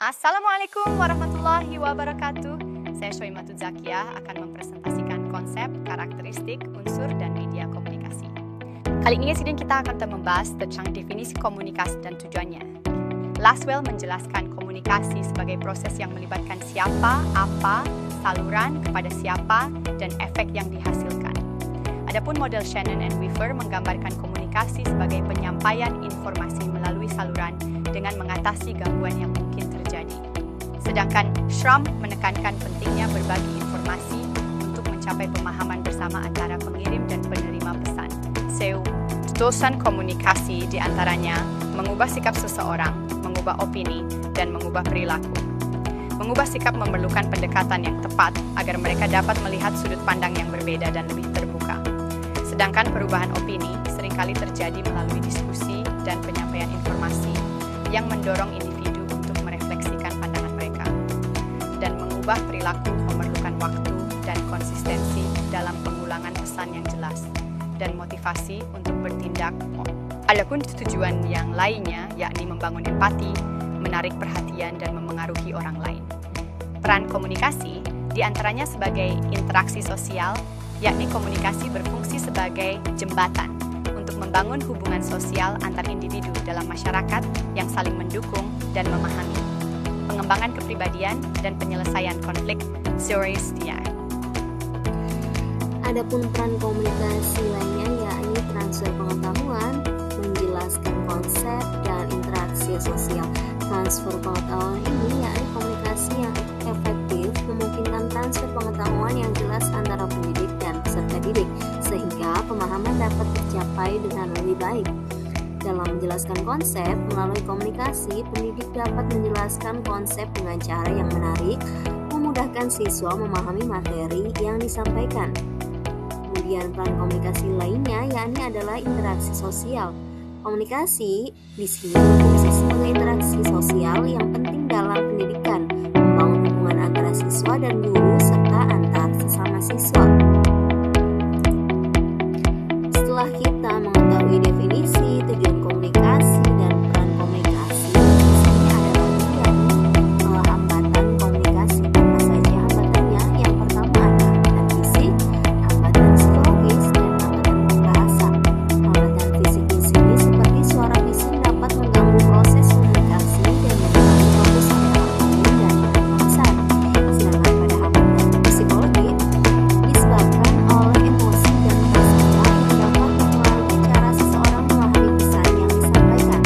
Assalamualaikum warahmatullahi wabarakatuh. Saya Shoimatul Zakiyah akan mempresentasikan konsep, karakteristik, unsur, dan media komunikasi. Kali ini kita akan membahas tentang definisi komunikasi dan tujuannya. Laswell menjelaskan komunikasi sebagai proses yang melibatkan siapa, apa, saluran, kepada siapa, dan efek yang dihasilkan. Adapun model Shannon and Weaver menggambarkan komunikasi sebagai penyampaian informasi melalui saluran dengan mengatasi gangguan yang mungkin terjadi. Sedangkan Schramm menekankan pentingnya berbagi informasi untuk mencapai pemahaman bersama antara pengirim dan penerima pesan. Tetusan komunikasi diantaranya mengubah sikap seseorang, mengubah opini, dan mengubah perilaku. Mengubah sikap memerlukan pendekatan yang tepat agar mereka dapat melihat sudut pandang yang berbeda dan lebih terbuka. Sedangkan perubahan opini seringkali terjadi melalui diskusi dan penyampaian informasi yang mendorong individu untuk merefleksikan pandangan mereka. Dan mengubah perilaku memerlukan waktu dan konsistensi dalam pengulangan pesan yang jelas dan motivasi untuk bertindak. Adapun tujuan yang lainnya yakni membangun empati, menarik perhatian, dan memengaruhi orang lain. Peran komunikasi diantaranya sebagai interaksi sosial, yakni komunikasi berfungsi sebagai jembatan untuk membangun hubungan sosial antar individu dalam masyarakat yang saling mendukung dan memahami, pengembangan kepribadian, dan penyelesaian konflik Zoroastrian. Adapun peran komunikasi lainnya yakni transfer pengetahuan, menjelaskan konsep, dan interaksi sosial. Transfer pengetahuan ini yakni komunikasi yang efektif memungkinkan transfer pengetahuan yang jelas antara pendidik dan peserta didik, sehingga pemahaman dapat tercapai dengan lebih baik. Dalam menjelaskan konsep, melalui komunikasi, pendidik dapat menjelaskan konsep dengan cara yang menarik, memudahkan siswa memahami materi yang disampaikan. Kemudian peran komunikasi lainnya yakni adalah interaksi sosial. Komunikasi di sini berfungsi sebagai interaksi sosial yang penting dalam pendidikan, membangun hubungan antara siswa dan guru serta antar sesama siswa. Setelah kita mengetahui definisi, tujuan komunikasi, dan peran komunikasi, di sini adalah yakni hambatan komunikasi. Apa saja hambatannya? Yang pertama ada hambatan fisik, hambatan psikologis, dan hambatan bahasa. Hambatan fisik di sini seperti suara bising dapat mengganggu proses komunikasi dan mengganggu fokus antara pengirim dan penerima pesan. Sedangkan pada hambatan psikologi disebabkan oleh emosi dan perasaan yang dapat mempengaruhi cara seseorang memahami pesan yang disampaikan.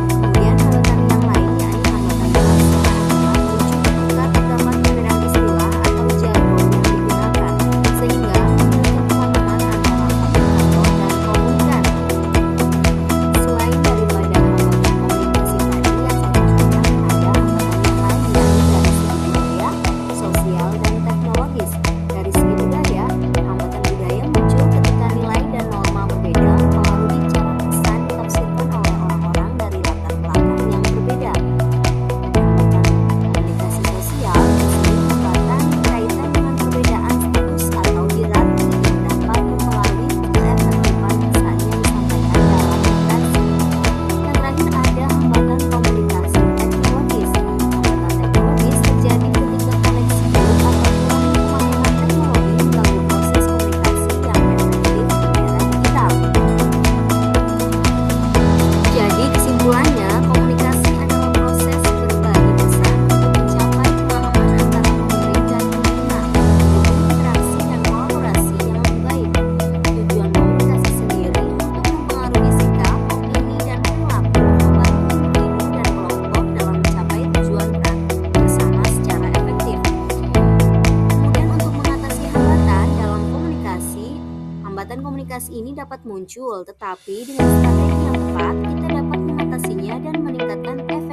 Kemudian hambatan yang lain yakni hambatan bahasa, yang muncul ketika terdapat perbedaan istilah atau jargon yang digunakan, sehingga menyulitkan pemahaman antara komunikator dan komunikan. Selain daripada hambatan komunikasi tadi yang saya sampaikan, ada hambatan yang lain yakni dari segi budaya, sosial, dan teknologis. Dari segi budaya, hambatan budaya muncul ketika nilai dan norma berbeda mempengaruhi cara pesan ditafsirkan oleh orang-orang dari latar belakang yang berbeda. Ada hambatan komunikasi sosial, di sini hambatan berkaitan dengan perbedaan status atau hierarki yang dapat mempengaruhi keefektifan pesan yang disampaikan dalam interaksi. Yang terakhir ada hambatan komunikasi teknologis. Hambatan teknologis terjadi ketika koneksi atau kurangnya pemahaman teknologi mengganggu proses komunikasi yang efektif di era digital. Jadi kesimpulannya, komunikasi adalah proses berbagi pesan untuk mencapai pemahaman antara pengirim dan penerima, mendukung interaksi dan kolaborasi yang lebih baik. Tujuan komunikasi sendiri untuk mempengaruhi sikap, opini, dan perilaku, membantu individu dan kelompok dalam mencapai tujuan bersama secara efektif. Kemudian untuk mengatasi hambatan dalam komunikasi, hambatan komunikasi ini dapat muncul, tetapi dengan strategi yang tepat kita dapat mengatasinya dan meningkatkan efektivitas